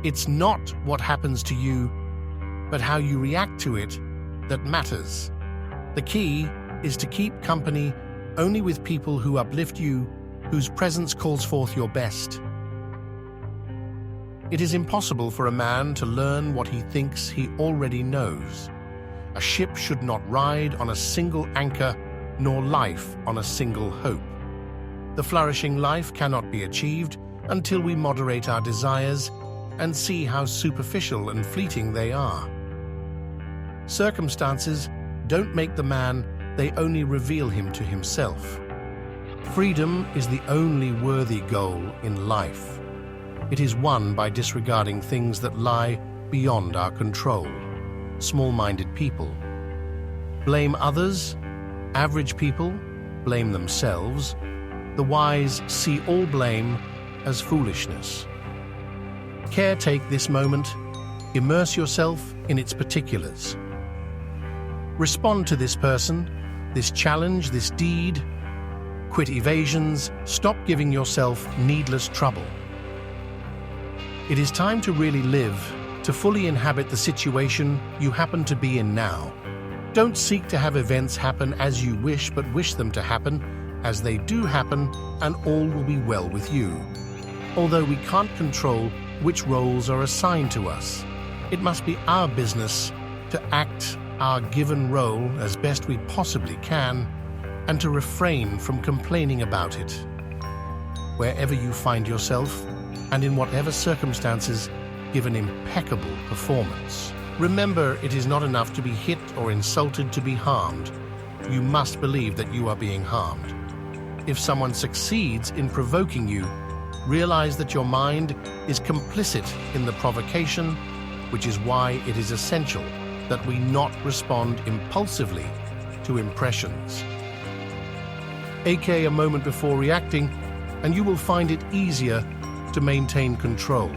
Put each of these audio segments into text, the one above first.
It's not what happens to you, but how you react to it that matters. The key is to keep company only with people who uplift you, whose presence calls forth your best. It is impossible for a man to learn what he thinks he already knows. A ship should not ride on a single anchor, nor life on a single hope. The flourishing life cannot be achieved until we moderate our desires and see how superficial and fleeting they are. Circumstances don't make the man, they only reveal him to himself. Freedom is the only worthy goal in life. It is won by disregarding things that lie beyond our control. Small-minded people blame others, average people blame themselves. The wise see all blame as foolishness. Caretake this moment, immerse yourself in its particulars. Respond to this person, this challenge, this deed. Quit evasions, stop giving yourself needless trouble. It is time to really live, to fully inhabit the situation you happen to be in now. Don't seek to have events happen as you wish, but wish them to happen as they do happen, and all will be well with you. Although we can't control which roles are assigned to us, it must be our business to act our given role as best we possibly can and to refrain from complaining about it. Wherever you find yourself, and in whatever circumstances, give an impeccable performance. Remember, it is not enough to be hit or insulted to be harmed. You must believe that you are being harmed. If someone succeeds in provoking you, realize that your mind is complicit in the provocation, which is why it is essential that we not respond impulsively to impressions. A moment before reacting, and you will find it easier to maintain control.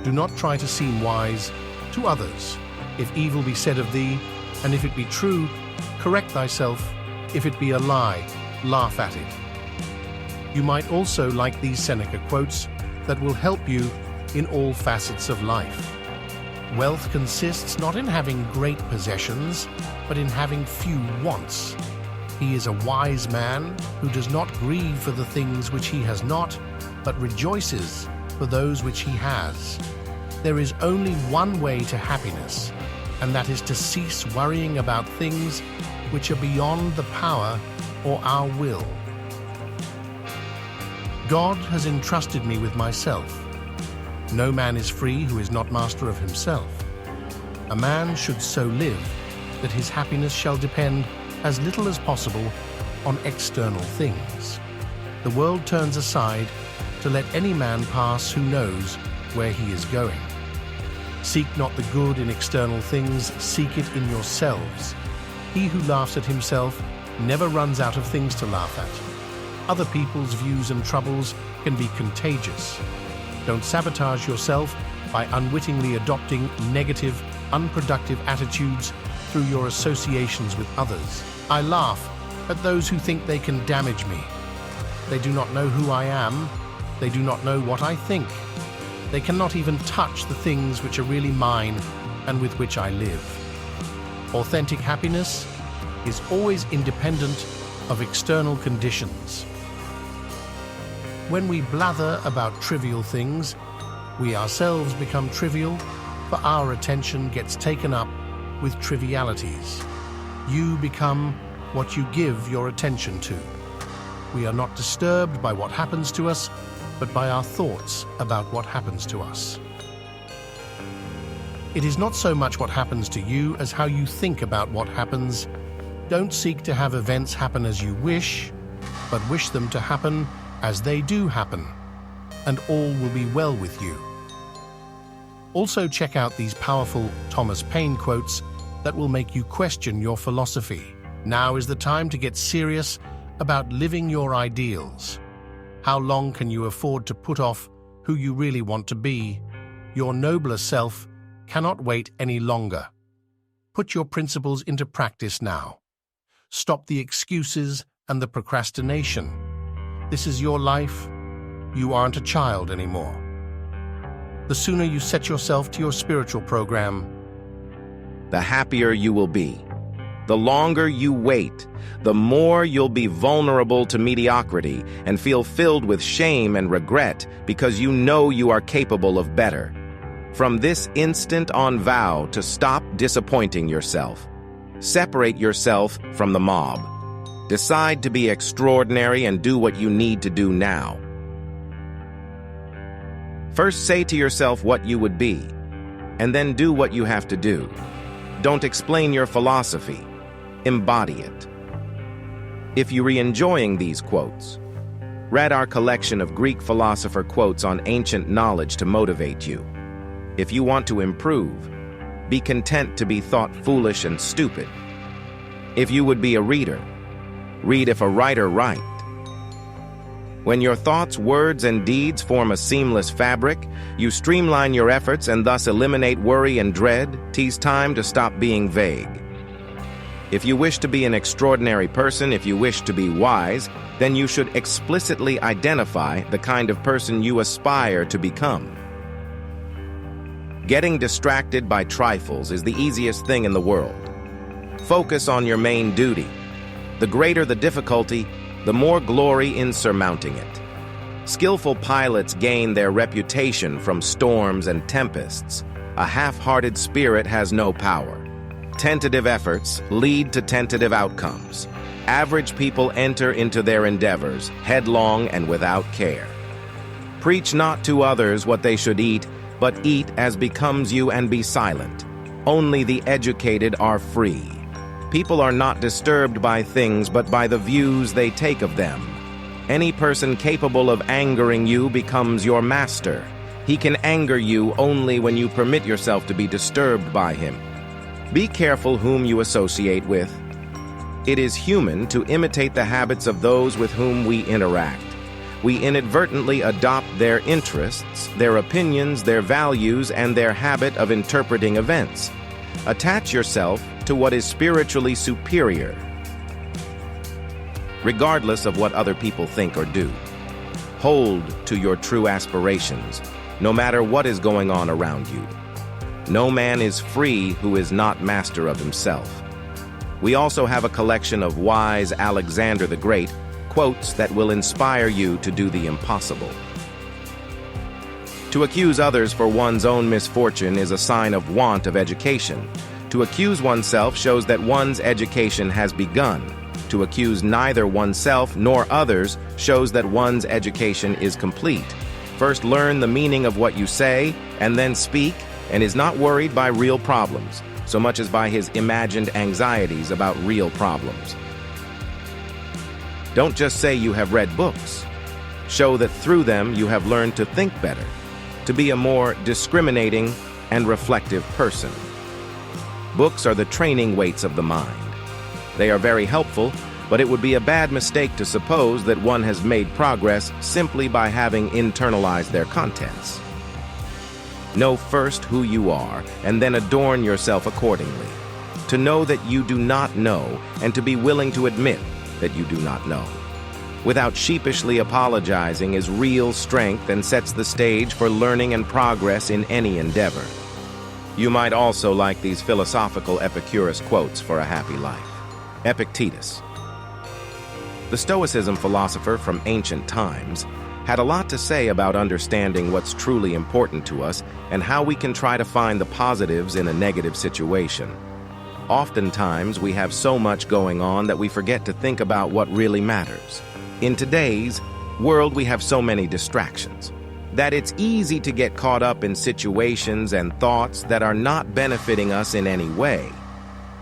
Do not try to seem wise to others. If evil be said of thee, and if it be true, correct thyself. If it be a lie, laugh at it. You might also like these Seneca quotes that will help you in all facets of life. Wealth consists not in having great possessions, but in having few wants. He is a wise man who does not grieve for the things which he has not, but rejoices for those which he has. There is only one way to happiness, and that is to cease worrying about things which are beyond the power or our will. God has entrusted me with myself. No man is free who is not master of himself. A man should so live that his happiness shall depend as little as possible on external things. The world turns aside to let any man pass who knows where he is going. Seek not the good in external things, seek it in yourselves. He who laughs at himself never runs out of things to laugh at. Other people's views and troubles can be contagious. Don't sabotage yourself by unwittingly adopting negative, unproductive attitudes through your associations with others. I laugh at those who think they can damage me. They do not know who I am. They do not know what I think. They cannot even touch the things which are really mine and with which I live. Authentic happiness is always independent of external conditions. When we blather about trivial things, we ourselves become trivial, for our attention gets taken up with trivialities. You become what you give your attention to. We are not disturbed by what happens to us, but by our thoughts about what happens to us. It is not so much what happens to you as how you think about what happens. Don't seek to have events happen as you wish, but wish them to happen as they do happen, and all will be well with you. Also check out these powerful Thomas Paine quotes that will make you question your philosophy. Now is the time to get serious about living your ideals. How long can you afford to put off who you really want to be? Your nobler self cannot wait any longer. Put your principles into practice now. Stop the excuses and the procrastination. This is your life. You aren't a child anymore. the sooner you set yourself to your spiritual program, the happier you will be. The longer you wait, the more you'll be vulnerable to mediocrity and feel filled with shame and regret because you know you are capable of better. From this instant on, vow to stop disappointing yourself. Separate yourself from the mob. Decide to be extraordinary and do what you need to do now. First, say to yourself what you would be, and then do what you have to do. Don't explain your philosophy. Embody it. If you're enjoying these quotes, read our collection of Greek philosopher quotes on ancient knowledge to motivate you. If you want to improve, be content to be thought foolish and stupid. If you would be a reader, read if a writer write. When your thoughts, words, and deeds form a seamless fabric, you streamline your efforts and thus eliminate worry and dread. 'Tis time to stop being vague. If you wish to be an extraordinary person, if you wish to be wise, then you should explicitly identify the kind of person you aspire to become. Getting distracted by trifles is the easiest thing in the world. Focus on your main duty. The greater the difficulty, the more glory in surmounting it. Skillful pilots gain their reputation from storms and tempests. A half-hearted spirit has no power. Tentative efforts lead to tentative outcomes. Average people enter into their endeavors headlong and without care. Preach not to others what they should eat, but eat as becomes you and be silent. Only the educated are free. People are not disturbed by things, but by the views they take of them. Any person capable of angering you becomes your master. He can anger you only when you permit yourself to be disturbed by him. Be careful whom you associate with. It is human to imitate the habits of those with whom we interact. We inadvertently adopt their interests, their opinions, their values, and their habit of interpreting events. Attach yourself to what is spiritually superior, regardless of what other people think or do. Hold to your true aspirations, no matter what is going on around you. No man is free who is not master of himself. We also have a collection of wise Alexander the Great quotes that will inspire you to do the impossible. To accuse others for one's own misfortune is a sign of want of education. To accuse oneself shows that one's education has begun. To accuse neither oneself nor others shows that one's education is complete. First, learn the meaning of what you say, and then speak, and is not worried by real problems, so much as by his imagined anxieties about real problems. Don't just say you have read books. Show that through them you have learned to think better, to be a more discriminating and reflective person. Books are the training weights of the mind. They are very helpful, but it would be a bad mistake to suppose that one has made progress simply by having internalized their contents. Know first who you are, and then adorn yourself accordingly. To know that you do not know, and to be willing to admit that you do not know, without sheepishly apologizing, is real strength and sets the stage for learning and progress in any endeavor. You might also like these philosophical Epicurus quotes for a happy life. Epictetus. The Stoicism philosopher from ancient times had a lot to say about understanding what's truly important to us and how we can try to find the positives in a negative situation. Oftentimes, we have so much going on that we forget to think about what really matters. In today's world, we have so many distractions that it's easy to get caught up in situations and thoughts that are not benefiting us in any way.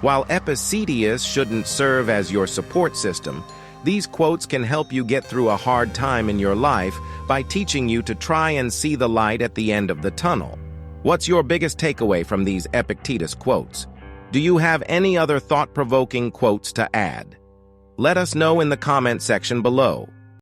While Epictetus shouldn't serve as your support system, these quotes can help you get through a hard time in your life by teaching you to try and see the light at the end of the tunnel. What's your biggest takeaway from these Epictetus quotes? Do you have any other thought-provoking quotes to add? Let us know in the comment section below.